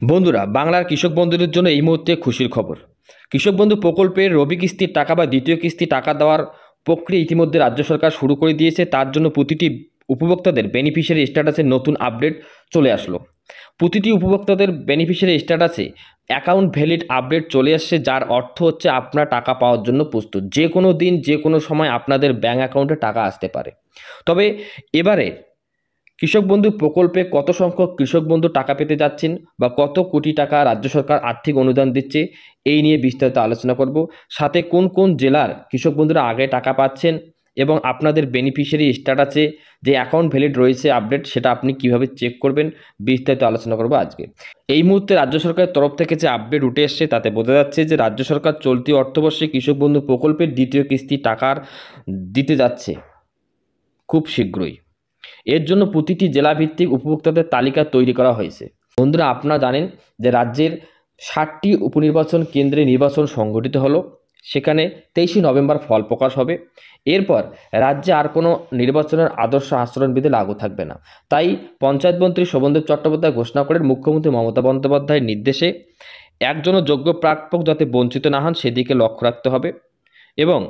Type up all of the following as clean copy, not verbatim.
বন্ধুরা, বাংলার কৃষক বন্ধুদের জন্য এই মুহূর্তে খুশির খবর। কৃষক বন্ধু প্রকল্পের রবি কিস্তির টাকা বা দ্বিতীয় কিস্তি টাকা দেওয়ার প্রক্রিয়া ইতিমধ্যে রাজ্য সরকার শুরু করে দিয়েছে। তার জন্য প্রতিটি উপভোক্তাদের বেনিফিশিয়ারি স্ট্যাটাসের নতুন আপডেট চলে আসলো। প্রতিটি উপভোক্তাদের বেনিফিশিয়ারি স্ট্যাটাসে অ্যাকাউন্ট ভ্যালিড আপডেট চলে আসছে, যার অর্থ হচ্ছে আপনার টাকা পাওয়ার জন্য প্রস্তুত। যে কোনো দিন যে কোনো সময় আপনাদের ব্যাঙ্ক অ্যাকাউন্টে টাকা আসতে পারে। তবে এবারে কৃষক বন্ধু প্রকল্পে কত সংখ্যক কৃষক বন্ধু টাকা পেতে যাচ্ছেন বা কত কোটি টাকা রাজ্য সরকার আর্থিক অনুদান দিচ্ছে, এই নিয়ে বিস্তারিত আলোচনা করব। সাথে কোন কোন জেলার কৃষক বন্ধুরা আগে টাকা পাচ্ছেন এবং আপনাদের বেনিফিশিয়ারি স্ট্যাটাসে যে অ্যাকাউন্ট ভ্যালিড রয়েছে আপডেট, সেটা আপনি কিভাবে চেক করবেন, বিস্তারিত আলোচনা করব আজকে। এই মুহূর্তে রাজ্য সরকারের তরফ থেকে যে আপডেট উঠে এসছে তাতে বোঝা যাচ্ছে যে রাজ্য সরকার চলতি অর্থবর্ষে কৃষক বন্ধু প্রকল্পের দ্বিতীয় কিস্তি টাকার দিতে যাচ্ছে খুব শীঘ্রই। এর জন্য প্রতিটি জেলাভিত্তিক উপভোক্তাদের তালিকা তৈরি করা হয়েছে। বন্ধুরা, আপনারা জানেন যে রাজ্যের 60টি উপনির্বাচন কেন্দ্রে নির্বাচন সংগঠিত হলো। সেখানে 23শে নভেম্বর ফল প্রকাশ হবে। এরপর রাজ্যে আর কোনো নির্বাচনের আদর্শ আচরণবিধি লাগু থাকবে না। তাই পঞ্চায়েত মন্ত্রী শোভনদেব চট্টোপাধ্যায় ঘোষণা করেন, মুখ্যমন্ত্রী মমতা বন্দ্যোপাধ্যায়ের নির্দেশে একজনও যোগ্য প্রাপক যাতে বঞ্চিত না হন সেদিকে লক্ষ্য রাখতে হবে এবং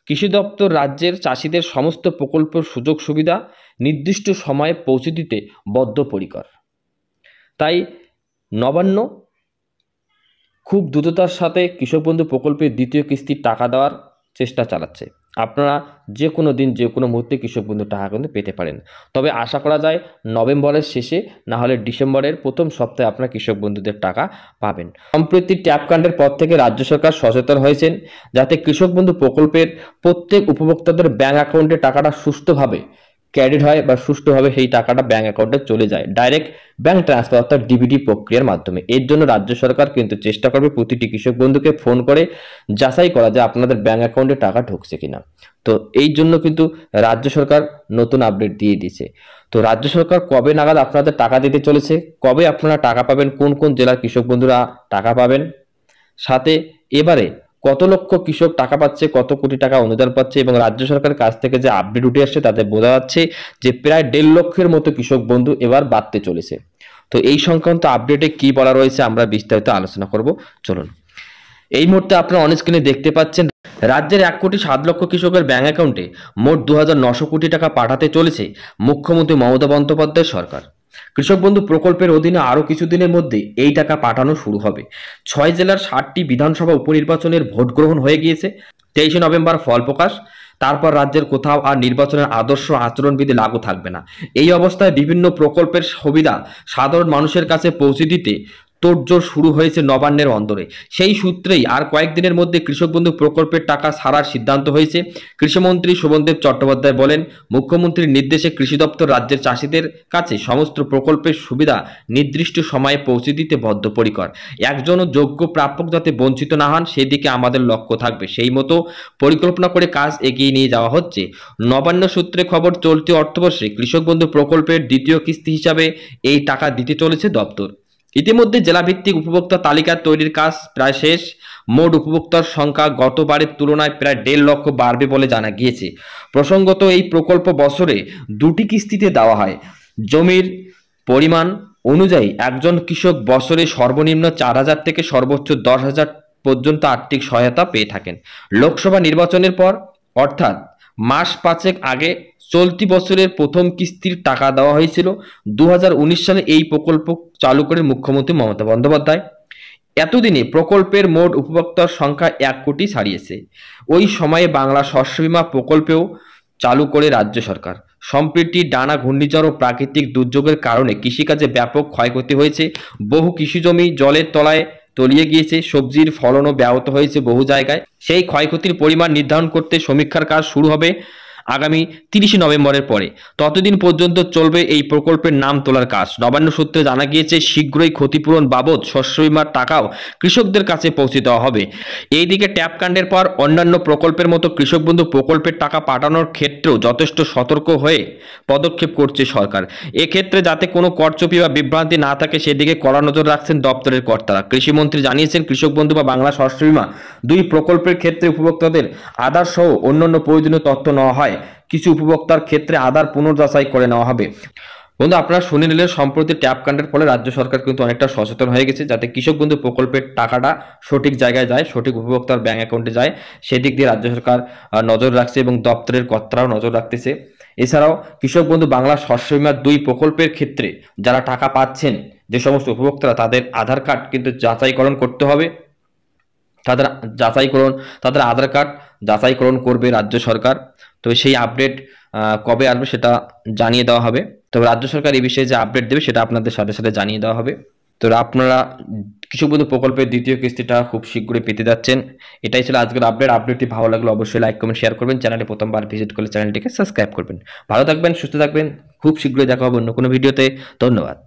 কৃষি দপ্তর রাজ্যের চাষিদের সমস্ত প্রকল্পের সুযোগ সুবিধা নির্দিষ্ট সময়ে পৌঁছে দিতে বদ্ধপরিকর। তাই নবান্ন খুব দ্রুততার সাথে কৃষক বন্ধু প্রকল্পের দ্বিতীয় কিস্তির টাকা দেওয়ার চেষ্টা চালাচ্ছে। আপনারা যে কোনো দিন যে কোনো মুহূর্তে কৃষক বন্ধু টাকা কিন্তু পেতে পারেন। তবে আশা করা যায় নভেম্বরের শেষে না হলে ডিসেম্বরের প্রথম সপ্তাহে আপনারা কৃষক বন্ধুদের টাকা পাবেন। সম্প্রতি ট্যাপ কাণ্ডের পর থেকে রাজ্য সরকার সচেতন হয়েছেন যাতে কৃষক বন্ধু প্রকল্পের প্রত্যেক উপভোক্তাদের ব্যাঙ্ক অ্যাকাউন্টে টাকাটা সুষ্ঠুভাবে ক্রেডিট হয় বা সুষ্ঠুভাবে সেই টাকাটা ব্যাঙ্ক অ্যাকাউন্টে চলে যায় ডাইরেক্ট ব্যাঙ্ক ট্রান্সফার অর্থাৎ ডিবিটি প্রক্রিয়ার মাধ্যমে। এর জন্য রাজ্য সরকার কিন্তু চেষ্টা করবে প্রতিটি কৃষক বন্ধুকে ফোন করে যাচাই করা যে আপনাদের ব্যাঙ্ক অ্যাকাউন্টে টাকা ঢুকছে কিনা। তো এই জন্য কিন্তু রাজ্য সরকার নতুন আপডেট দিয়ে দিয়েছে। তো রাজ্য সরকার কবে নাগাদ আপনাদের টাকা দিতে চলেছে, কবে আপনারা টাকা পাবেন, কোন কোন জেলার কৃষক বন্ধুরা টাকা পাবেন, সাথে এবারে কত লক্ষ কৃষক টাকা পাচ্ছে, কত কোটি টাকা অনুদান পাচ্ছে এবং রাজ্য সরকারের কাছ থেকে যে আপডেট উঠে আসছে তাতে বোঝা যাচ্ছে যে প্রায় 1.5 লক্ষের মতো কৃষক বন্ধু এবার বাড়তে চলেছে। তো এই সংক্রান্ত আপডেটে কি বলা রয়েছে আমরা বিস্তারিত আলোচনা করব। চলুন, এই মুহূর্তে আপনারা অন স্ক্রিনে দেখতে পাচ্ছেন রাজ্যের 1,07,00,000 কৃষকের ব্যাঙ্ক অ্যাকাউন্টে মোট 2,900 কোটি টাকা পাঠাতে চলেছে মুখ্যমন্ত্রী মমতা বন্দ্যোপাধ্যায় সরকার। কৃষক বন্ধু প্রকল্পের অধীনে আরও কিছুদিনের মধ্যে এই টাকা পাঠানো শুরু হবে। 6 জেলার 60টি বিধানসভা উপনির্বাচনের ভোট গ্রহণ হয়ে গিয়েছে। 23শে নভেম্বর ফল প্রকাশ। তারপর রাজ্যের কোথাও আর নির্বাচনের আদর্শ আচরণবিধি লাগু থাকবে না। এই অবস্থায় বিভিন্ন প্রকল্পের সুবিধা সাধারণ মানুষের কাছে পৌঁছে দিতে তোড়জোড় শুরু হয়েছে নবান্নের অন্দরে। সেই সূত্রেই আর কয়েকদিনের মধ্যে কৃষক বন্ধু প্রকল্পের টাকা ছাড়ার সিদ্ধান্ত হয়েছে। কৃষিমন্ত্রী শোভনদেব চট্টোপাধ্যায় বলেন, মুখ্যমন্ত্রীর নির্দেশে কৃষি দপ্তর রাজ্যের চাষিদের কাছে সমস্ত প্রকল্পের সুবিধা নির্দিষ্ট সময়ে পৌঁছে দিতে বদ্ধপরিকর। একজনও যোগ্য প্রাপক যাতে বঞ্চিত না হন সেদিকে আমাদের লক্ষ্য থাকবে। সেই মতো পরিকল্পনা করে কাজ এগিয়ে নিয়ে যাওয়া হচ্ছে। নবান্ন সূত্রে খবর, চলতি অর্থবর্ষে কৃষক বন্ধু প্রকল্পের দ্বিতীয় কিস্তি হিসাবে এই টাকা দিতে চলেছে দপ্তর। ইতিমধ্যে জেলাভিত্তিক উপভোক্তা তালিকা তৈরির কাজ প্রায় শেষ। মোট উপভোক্তার সংখ্যা গতবারের তুলনায় প্রায় 1.5 লক্ষ বাড়বে বলে জানা গিয়েছে। প্রসঙ্গত, এই প্রকল্প বছরে 2টি কিস্তিতে দেওয়া হয়। জমির পরিমাণ অনুযায়ী একজন কৃষক বছরে সর্বনিম্ন 4,000 থেকে সর্বোচ্চ 10,000 পর্যন্ত আর্থিক সহায়তা পেয়ে থাকেন। লোকসভা নির্বাচনের পর অর্থাৎ মাস 5 আগে চলতি বছরের প্রথম কিস্তির টাকা দেওয়া হয়েছিল। 2019 সালে এই প্রকল্প চালু করেন মুখ্যমন্ত্রী মমতা বন্দ্যোপাধ্যায়। এতদিনে প্রকল্পের মোট উপভোক্তার সংখ্যা 1 কোটি ছাড়িয়েছে। ওই সময়ে বাংলা শস্য বীমা প্রকল্পেও চালু করে রাজ্য সরকার। সম্প্রতি টানা ঘূর্ণিঝড় ও প্রাকৃতিক দুর্যোগের কারণে কৃষিকাজে ব্যাপক ক্ষয়ক্ষতি হয়েছে। বহু কৃষিজমি জলের তলায় তলিয়ে গিয়েছে, সবজির ফলনও ব্যাহত হয়েছে বহু জায়গায়। সেই ক্ষয়ক্ষতির পরিমাণ নির্ধারণ করতে সমীক্ষার কাজ শুরু হবে আগামী 30শে নভেম্বরের পরে। ততদিন পর্যন্ত চলবে এই প্রকল্পের নাম তোলার কাজ। নবান্ন সূত্রে জানা গিয়েছে শীঘ্রই ক্ষতিপূরণ বাবদ শস্য বীমার টাকাও কৃষকদের কাছে পৌঁছে দেওয়া হবে। এইদিকে ট্যাপ কাণ্ডের পর অন্যান্য প্রকল্পের মতো কৃষক বন্ধু প্রকল্পের টাকা পাঠানোর ক্ষেত্রেও যথেষ্ট সতর্ক হয়ে পদক্ষেপ করছে সরকার। এক্ষেত্রে যাতে কোনো করচুপি বা বিভ্রান্তি না থাকে সেদিকে কড়া নজর রাখছেন দপ্তরের কর্তারা। কৃষিমন্ত্রী জানিয়েছেন, কৃষক বন্ধু বা বাংলা শস্য বীমা 2 প্রকল্পের ক্ষেত্রে উপভোক্তাদের আধার সহ অন্যান্য প্রয়োজনীয় তথ্য নেওয়া হয়। কিছু উপভোক্তার ক্ষেত্রে আধার পুনর্যাচাই করে নেওয়া হবে। বন্ধু, আপনারা শুনে নিলেন, সম্প্রতি ট্যাপ কাণ্ডের ফলে রাজ্য সরকার কিন্তু অনেকটা সচেতন হয়ে গেছে, যাতে কৃষক বন্ধু প্রকল্পের টাকাটা সঠিক জায়গায় যায়, সঠিক উপভোক্তার ব্যাংক অ্যাকাউন্টে যায়, সেদিক দিয়ে রাজ্য সরকার নজর রাখছে এবং দপ্তরের কর্তারাও নজর রাখতেছে। এছাড়াও কৃষক বন্ধু বাংলা শস্য বীমা 2 প্রকল্পের ক্ষেত্রে যারা টাকা পাচ্ছেন, যে সমস্ত উপভোক্তারা, তাদের আধার কার্ড কিন্তু যাচাইকরণ করতে হবে। তাদের যাচাইকরণ তাদের আধার কার্ড যাচাইকরণ করবে রাজ্য সরকার। তো সেই আপডেট কবে আসবে সেটা জানিয়ে দেওয়া হবে। তবে রাজ্য সরকার এই বিষয়ে যে আপডেট দেবে সেটা আপনাদের সাথে সাথে জানিয়ে দেওয়া হবে। তো আপনারা কৃষক বন্ধু প্রকল্পের দ্বিতীয় কিস্তিটা খুব শীঘ্রই পেতে যাচ্ছেন। এটাই ছিল আজকের আপডেট। আপডেটটি ভালো লাগলে অবশ্যই লাইক কমেন্ট শেয়ার করবেন। চ্যানেলে প্রথমবার ভিজিট করলে চ্যানেলটিকে সাবস্ক্রাইব করবেন। ভালো থাকবেন, সুস্থ থাকবেন। খুব শীঘ্রই দেখা হবে অন্য কোনো ভিডিওতে। ধন্যবাদ।